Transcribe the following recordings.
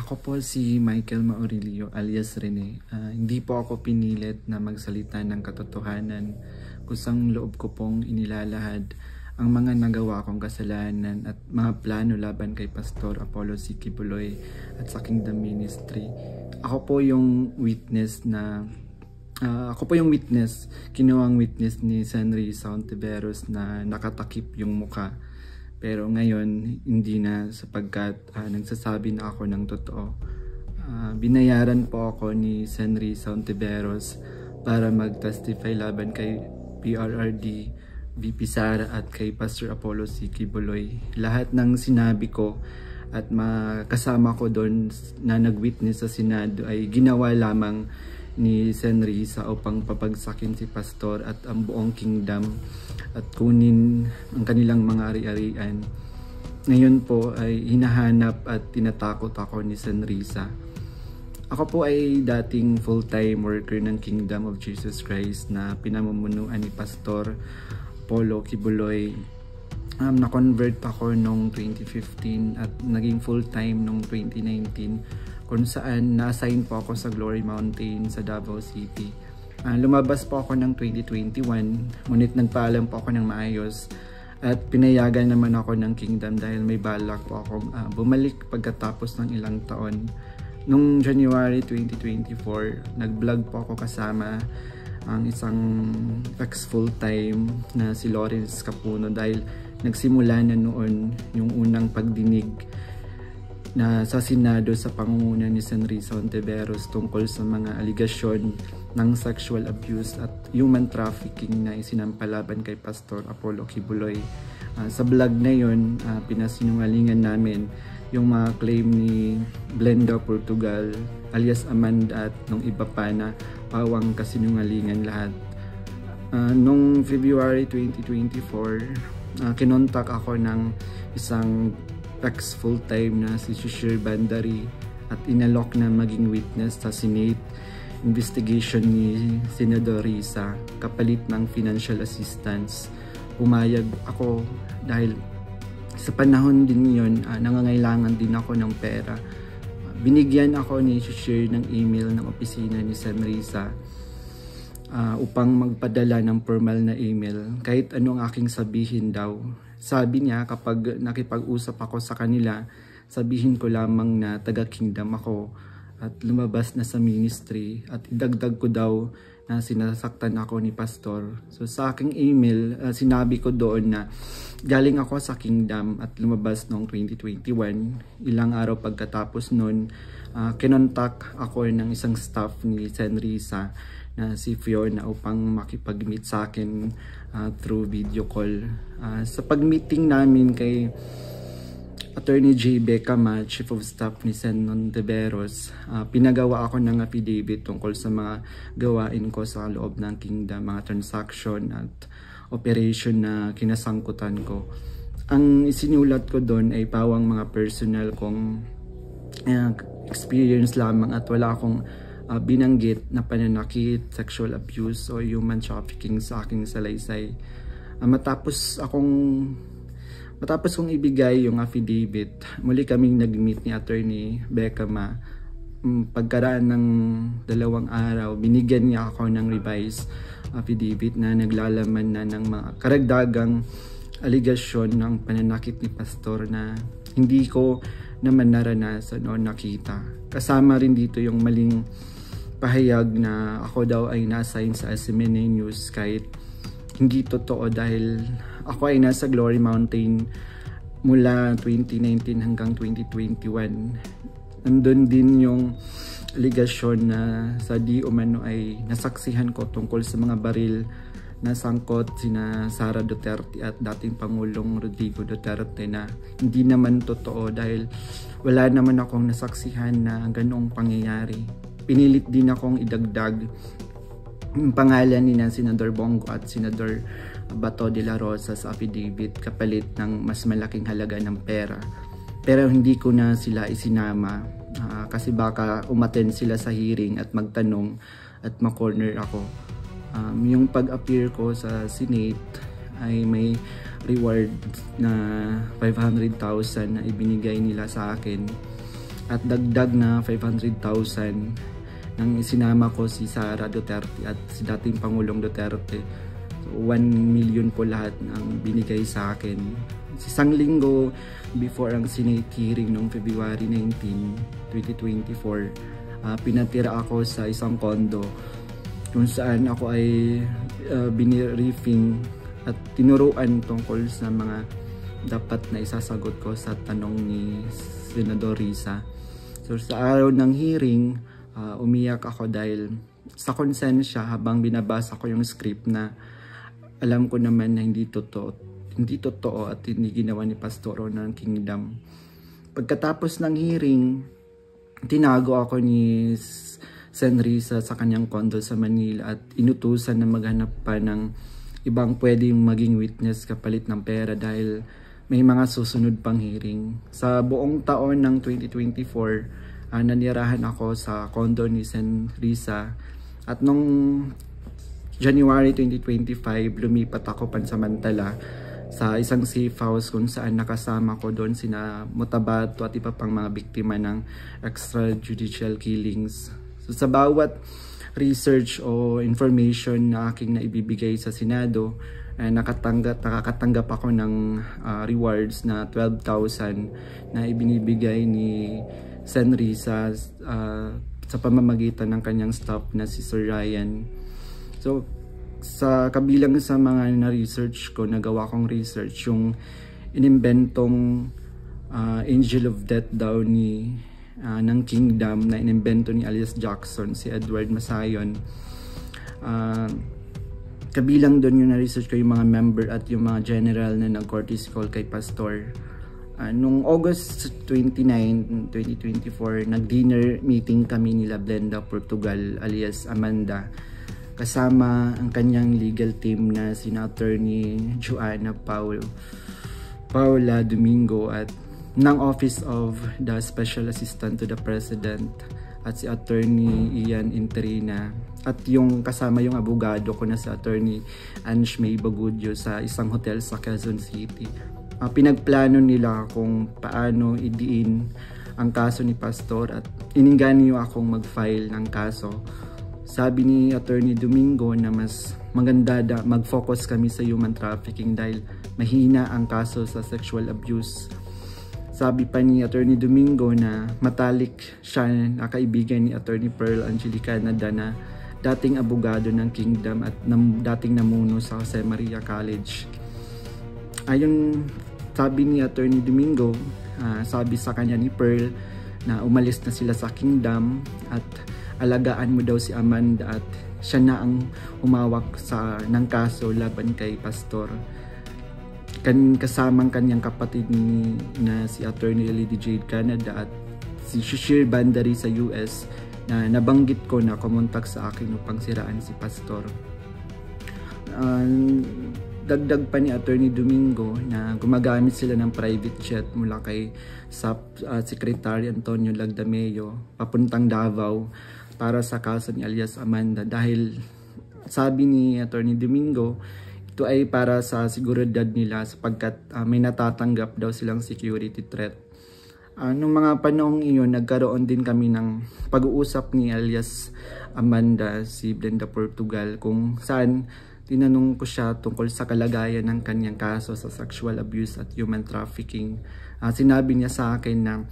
Ako po si Michael Maurilio alias Rene. Hindi po ako pinilit na magsalita ng katotohanan, kusang loob ko pong inilalahad ang mga nagawa kong kasalanan at mga plano laban kay Pastor Apollo C. Quiboloy at sa Kingdom Ministry. Ako po yung witness, kinuwang witness ni Senry Sauntiveros na nakatakip yung muka. Pero ngayon, hindi na sapagkat nagsasabi na ako ng totoo. Binayaran po ako ni Senry Sauntiveros para mag-testify laban kay PRRD, VP Sara at kay Pastor Apollo C. Quiboloy. Lahat ng sinabi ko at kasama ko doon na nag-witness sa Senado ay ginawa lamang ni Senry sa upang papagsakin si Pastor at ang buong kingdom at kunin ang kanilang mga ari-arian. Ngayon po ay hinahanap at tinatakot ako ni Senrisa. Ako po ay dating full-time worker ng Kingdom of Jesus Christ na pinamumunuan ni Pastor Apollo Quiboloy. Na-convert ako noong 2015 at naging full-time noong 2019 kung saan na-assign po ako sa Glory Mountain sa Davao City. Lumabas po ako ng 2021, ngunit nagpaalam po ako ng maayos at pinayagan naman ako ng Kingdom dahil may balak po akong bumalik pagkatapos ng ilang taon. Noong January 2024, nag-vlog po ako kasama ang isang ex-full-time na si Lawrence Capuno dahil nagsimula na noon yung unang pagdinig na sa Senado sa pangunguna ni Senry Sauntiveros tungkol sa mga aligasyon ng sexual abuse at human trafficking na isinampalaban kay Pastor Apollo Quiboloy. Sa vlog na yun, pinasinungalingan namin yung mga claim ni Blenda Portugal alias Amanda at nung iba pa na pawang kasinungalingan lahat. Noong February 2024, kinontak ako ng isang ex-full-time na si Shishir Bandari at inalok na maging witness sa Senate investigation ni Senador Risa kapalit ng financial assistance. Pumayag ako dahil sa panahon din yun, nangangailangan din ako ng pera. Binigyan ako ni Shishir ng email ng opisina ni Sen Risa upang magpadala ng formal na email kahit anong aking sabihin daw. Sabi niya kapag nakipag-usap ako sa kanila, sabihin ko lamang na taga-kingdom ako at lumabas na sa ministry at idagdag ko daw na sinasaktan ako ni Pastor. So sa aking email, sinabi ko doon na galing ako sa kingdom at lumabas noong 2021. Ilang araw pagkatapos noon, kinontak ako ng isang staff ni Senrisa na si Fiona upang makipag-meet sa akin through video call. Sa pag-meeting namin kay Attorney J. Becama, Chief of Staff ni Sen. Sauntiveros, pinagawa ako ng affidavit tungkol sa mga gawain ko sa loob ng kingdom, mga transaction at operation na kinasangkutan ko. Ang isinulat ko doon ay pawang mga personal kong experience lamang at wala akong binanggit na pananakit, sexual abuse o human trafficking sa aking salaysay. Matapos kong ibigay yung affidavit, muli kaming nag-meet ni Attorney Becama. Pagkaraan ng 2 araw, binigyan niya ako ng revised affidavit na naglalaman na ng mga karagdagang aligasyon ng pananakit ni Pastor na hindi ko naman naranasan o nakita. Kasama rin dito yung maling pahayag na ako daw ay na-assign sa SMNA News kahit hindi totoo dahil ako ay nasa Glory Mountain mula 2019 hanggang 2021. Nandun din yung aligasyon na sa di umano ay nasaksihan ko tungkol sa mga baril na sangkot sina Sara Duterte at dating Pangulong Rodrigo Duterte na hindi naman totoo dahil wala naman akong nasaksihan na ganong pangyayari. Pinilit din akong idagdag yung pangalan ni Senador Bongo at Senador Bato de la Rosa sa affidavit kapalit ng mas malaking halaga ng pera. Pero hindi ko na sila isinama kasi baka umattend sila sa hearing at magtanong at ma-corner ako. Yung pag-appear ko sa Senate ay may reward na 500,000 na ibinigay nila sa akin. at dagdag na 500,000 nang isinama ko si Sara Duterte at si dating Pangulong Duterte. So, 1 million po lahat ang binigay sa akin. Isang linggo before ang Senate hearing noong February 19, 2024, pinatira ako sa isang condo kung saan ako ay biniriefing at tinuruan tungkol sa mga dapat na isasagot ko sa tanong ni Senador Risa. So sa araw ng hearing, umiyak ako dahil sa konsensya habang binabasa ko yung script na alam ko naman na hindi totoo at hindi ginawa ni Pastoro ng Kingdom. Pagkatapos ng hearing, tinago ako ni Sen Risa sa kanyang condo sa Manila at inutusan na maghanap pa ng ibang pwedeng maging witness kapalit ng pera dahil may mga susunod pang hearing. Sa buong taon ng 2024, nanirahan ako sa condo ni Sen Risa at nung January 2025, lumipat ako pansamantala sa isang safe house kung saan nakasama ko doon sina Mutabato at iba pang mga biktima ng extrajudicial killings. So sa bawat research o information na aking naibibigay sa Senado, nakakatanggap ako ng rewards na 12,000 na ibinibigay ni Sen Risa sa pamamagitan ng kanyang staff na si Sir Ryan. So sa kabilang sa mga na-research ko, nagawa kong research yung inimbentong Angel of Death daw ng Kingdom na inimbento ni alias Jackson, si Edward Masayon. Kabilang doon yung na-research ko yung mga member at yung mga general na nag-courtesy call kay Pastor. Nung August 29, 2024, nag-dinner meeting kami nila Blenda Portugal alias Amanda, kasama ang kanyang legal team na sina Attorney Joanna Paula Domingo at ng Office of the Special Assistant to the President at si Attorney Ian Interina at yung kasama yung abogado ko na si Attorney Ange May Bagudyo sa isang hotel sa Quezon City. Pinagplano nila kung paano idiin ang kaso ni Pastor at ininganyo akong mag-file ng kaso. Sabi ni Attorney Domingo na mas maganda mag-focus kami sa human trafficking dahil mahina ang kaso sa sexual abuse. Sabi pa ni Attorney Domingo na matalik siya na kaibigan ni Attorney Pearl Angelica Canada na dating abogado ng Kingdom at dating namuno sa Jose Maria College. Ayon sabi ni Attorney Domingo, sabi sa kanya ni Pearl na umalis na sila sa Kingdom at alagaan mo daw si Amanda at siya na ang umawak ng kaso laban kay Pastor. Kasamang kanyang kapatid na si Attorney Lady Jade Canada at si Shishir Bandari sa US na nabanggit ko na kumontak sa akin upang siraan si Pastor. Dagdag pa ni Attorney Domingo na gumagamit sila ng private jet mula kay Secretary Antonio Lagdameo papuntang Davao para sa kaso ni alias Amanda dahil sabi ni Attorney Domingo ito ay para sa seguridad nila sapagkat may natatanggap daw silang security threat. Nung mga panahong iyon, nagkaroon din kami ng pag-uusap ni alias Amanda, si Blenda Portugal, kung saan tinanong ko siya tungkol sa kalagayan ng kanyang kaso sa sexual abuse at human trafficking. Sinabi niya sa akin na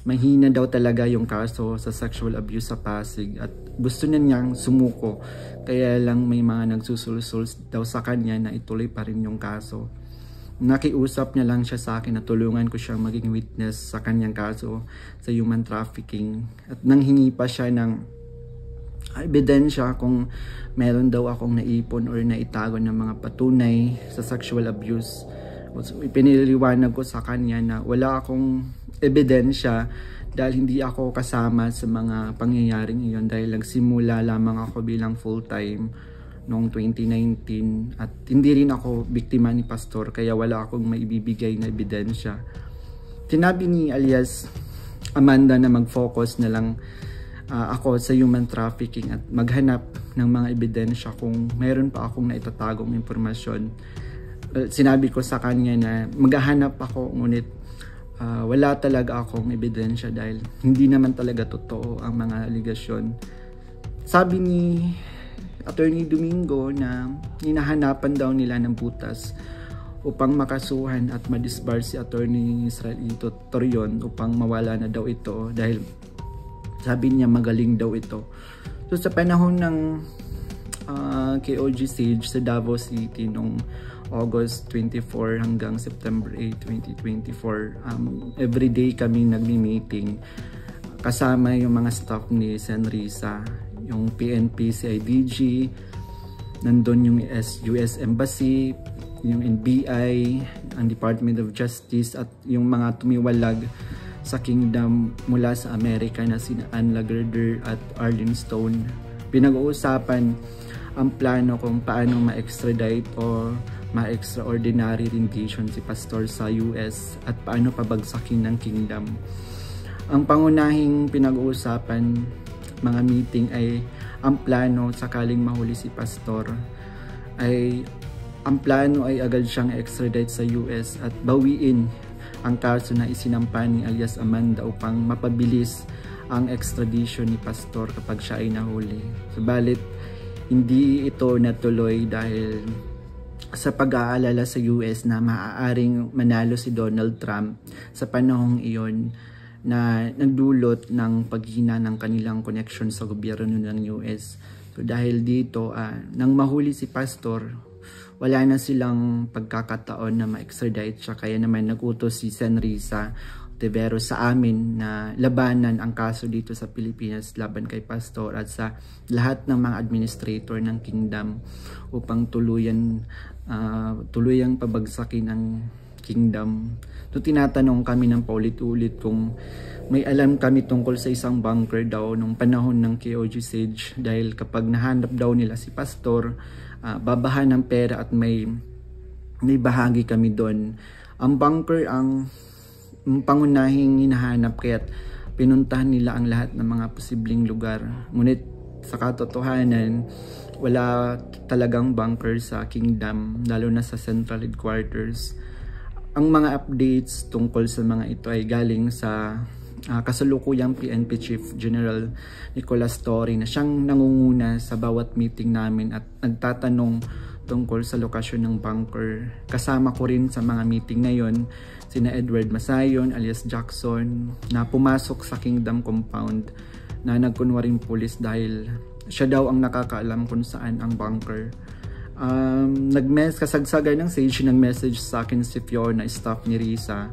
mahina daw talaga yung kaso sa sexual abuse sa Pasig at gusto na niyang sumuko, kaya lang may mga nagsusulsul daw sa kanya na ituloy pa rin yung kaso. Nakiusap niya lang siya sa akin na tulungan ko siyang maging witness sa kanyang kaso sa human trafficking at nanghingi pa siya ng ebidensya kung meron daw akong naipon or naitago ng mga patunay sa sexual abuse. So, ipiniliwanag ko sa kanya na wala akong ebidensya dahil hindi ako kasama sa mga pangyayaring iyon dahil nagsimula lamang ako bilang full-time noong 2019 at hindi rin ako biktima ni Pastor kaya wala akong maibibigay na ebidensya. Sinabi ni alias Amanda na mag-focus na lang ako sa human trafficking at maghanap ng mga ebidensya kung mayroon pa akong naitatagong impormasyon. Sinabi ko sa kanya na maghahanap ako ngunit wala talaga akong ebidensya dahil hindi naman talaga totoo ang mga aligasyon. Sabi ni Attorney Domingo na hinahanapan daw nila ng butas upang makasuhan at madisbar si Attorney Israelito Torion upang mawala na daw ito dahil sabi niya magaling daw ito. So sa panahon ng KOG Sage sa Davao City noong August 24 hanggang September 8, 2024, everyday kami nagmi-meeting kasama yung mga staff ni Senrisa, yung PNP, CIDG, nandun yung US Embassy, yung NBI, ang Department of Justice at yung mga tumiwalag sa kingdom mula sa Amerika na sina Ann Lagerder at Arlene Stone. Pinag-uusapan ang plano kung paano ma-extradite o ma-extraordinary rendition si Pastor sa US at paano pabagsakin ng kingdom. Ang pangunahing pinag-uusapan mga meeting ay ang plano sakaling mahuli si Pastor ay ang plano ay agad siyang extradite sa US at bawiin ang kaso na isinampa ni alias Amanda upang mapabilis ang extradition ni Pastor kapag siya ay nahuli. Subalit, hindi ito natuloy dahil sa pag-aalala sa US na maaaring manalo si Donald Trump sa panahong iyon na nagdulot ng paghina ng kanilang connection sa gobyerno ng US. So dahil dito, nang mahuli si Pastor, wala na silang pagkakataon na ma-extradite siya, kaya naman nagutos si Senrisa Ontiveros sa amin na labanan ang kaso dito sa Pilipinas laban kay Pastor at sa lahat ng mga administrator ng kingdom upang tuluyang pabagsakin ang kingdom. So tinatanong kami ng paulit-ulit kung may alam kami tungkol sa isang bunker daw nung panahon ng KOG Sage dahil kapag nahanap daw nila si Pastor, babahan ng pera at may bahagi kami doon. Ang bunker ang pangunahing hinahanap kaya't pinuntahan nila ang lahat ng mga posibleng lugar. Ngunit sa katotohanan, wala talagang bunker sa kingdom, lalo na sa central headquarters. Ang mga updates tungkol sa mga ito ay galing sa kasalukuyang PNP Chief General Nicolas Torre na siyang nangunguna sa bawat meeting namin at nagtatanong tungkol sa lokasyon ng bunker. Kasama ko rin sa mga meeting na yon sina Edward Masayon alias Jackson na pumasok sa Kingdom Compound na nagkunwaring pulis dahil siya daw ang nakakaalam kung saan ang bunker. Kasagsagan ng Sage, nag-message sa akin si Fiona, staff ni Risa,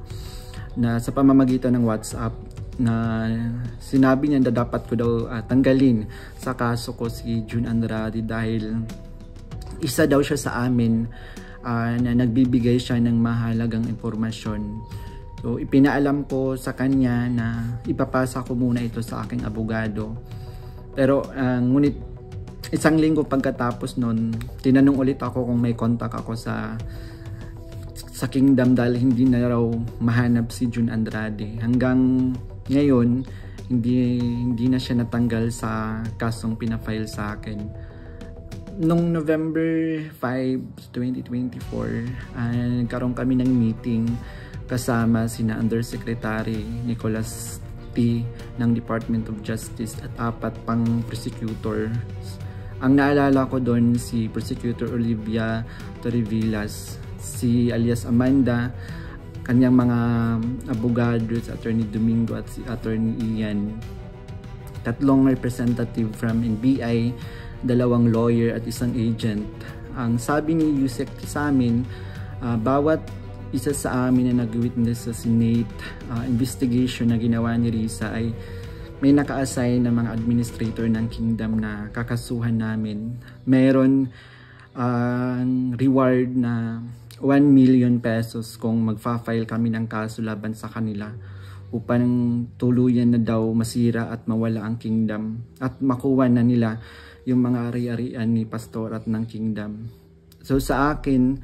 na sa pamamagitan ng WhatsApp na sinabi niya na dapat ko daw tanggalin sa kaso ko si June Andrade dahil isa daw siya sa amin na nagbibigay siya ng mahalagang impormasyon. So ipinaalam ko sa kanya na ipapasa ko muna ito sa aking abogado. Pero ngunit isang linggo pagkatapos nun, tinanong ulit ako kung may contact ako sa kingdom dahil hindi na raw mahanap si June Andrade. Hanggang ngayon, hindi na siya natanggal sa kasong pinafile sa akin. Noong November 5, 2024, nagkaroon kami ng meeting kasama sina Undersecretary Nicolas T. ng Department of Justice at 4 pang prosecutor. Ang naalala ko doon si Prosecutor Olivia Torrevillas, si alias Amanda, kanyang mga abogado, si Attorney Domingo at si Attorney Ian, 3 representative from NBI, 2 lawyer at 1 agent. Ang sabi ni Yusek sa amin, bawat isa sa amin na nag-witness sa Senate investigation na ginawa ni Risa ay may naka-assign na mga administrator ng kingdom na kakasuhan namin. Meron reward na 1 million pesos kung magfa-file kami ng kaso laban sa kanila upang tuluyan na daw masira at mawala ang kingdom at makuha na nila yung mga ari-arian ni Pastor at ng kingdom. So sa akin,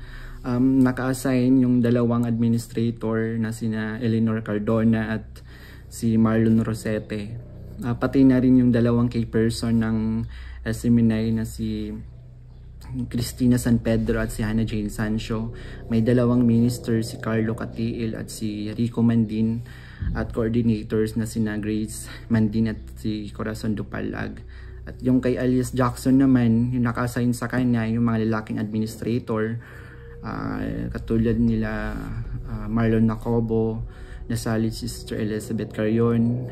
naka-assign yung 2 administrator na sina Eleanor Cardona at si Marlon Rosete. Pati na rin yung 2 key person ng SMNI na si Cristina San Pedro at si Hannah Jane Sancho. May dalawang minister, si Carlo Catiil at si Rico Mandin, at coordinators na sina Grace Mandin at si Corazon Dupalag. At yung kay alias Jackson naman, yung naka-assign sa kanya, yung mga lalaking administrator, katulad nila Marlon Nacobo, nasali si Sister Elizabeth Carion.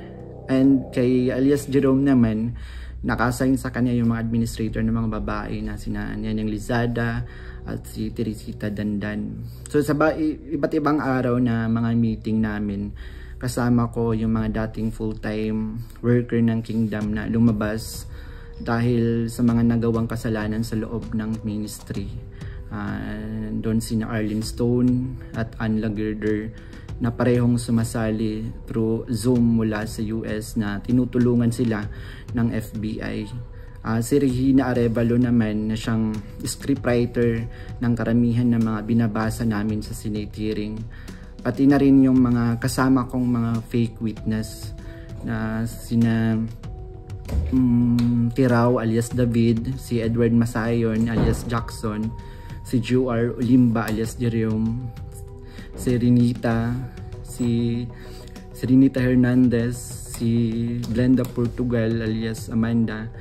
And kay alias Jerome naman, naka-assign sa kanya yung mga administrator ng mga babae na sina Neneng Lizada at si Teresita Dandan. So sa iba't ibang araw na mga meeting namin, kasama ko yung mga dating full-time worker ng Kingdom na lumabas dahil sa mga nagawang kasalanan sa loob ng ministry. Doon sina Arlene Stone at Ann Lagerder na parehong sumasali through Zoom mula sa US na tinutulungan sila ng FBI. Si Regina Arevalo naman na siyang scriptwriter ng karamihan ng mga binabasa namin sa Senate hearing. Pati na rin yung mga kasama kong mga fake witness na sina Tirao alias David, si Edward Masayon alias Jackson, si Juar Olimba alias Jerome, si Renita Hernandez, si Glenda Portugal alias Amanda.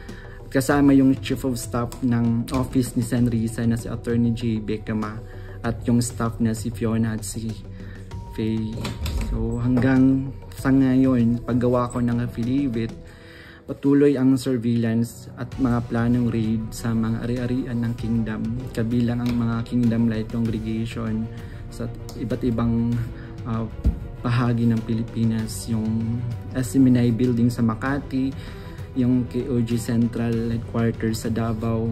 Kasama yung Chief of Staff ng Office ni Sen. Risa na si Attorney J. Becama at yung staff na si Fiona at si Faye. So hanggang sa ngayon, paggawa ko ng affidavit, patuloy ang surveillance at mga planong raid sa mga ari-arian ng Kingdom, kabilang ang mga Kingdom Light Congregation sa iba't ibang bahagi ng Pilipinas, yung SMNI building sa Makati, yung KOG Central Headquarters sa Davao.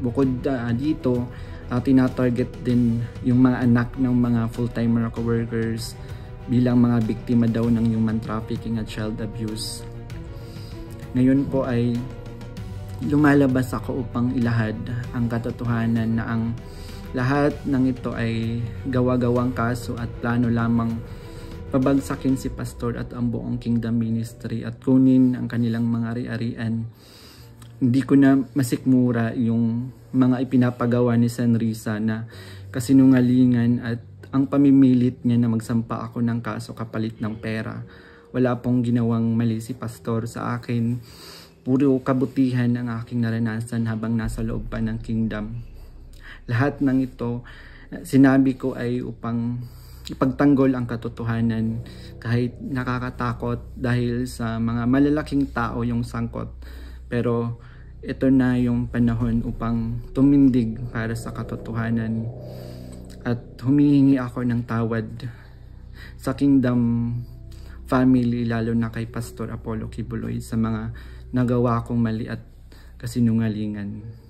Bukod dito, tinatarget din yung mga anak ng mga full-time Miracle workers bilang mga biktima daw ng human trafficking at child abuse. Ngayon po ay lumalabas ako upang ilahad ang katotohanan na ang lahat ng ito ay gawa-gawang kaso at plano lamang pabagsakin si Pastor at ang buong Kingdom Ministry at kunin ang kanilang mga ari-arian. Hindi ko na masikmura yung mga ipinapagawa ni Sen. Risa na kasinungalingan at ang pamimilit niya na magsampa ako ng kaso kapalit ng pera. Wala pong ginawang mali si Pastor sa akin. Puro kabutihan ang aking naranasan habang nasa loob pa ng Kingdom. Lahat ng ito, sinabi ko ay upang ipagtanggol ang katotohanan kahit nakakatakot dahil sa mga malalaking tao yung sangkot. Pero ito na yung panahon upang tumindig para sa katotohanan at humihingi ako ng tawad sa Kingdom family, lalo na kay Pastor Apollo Kibuloy sa mga nagawa kong mali at kasinungalingan.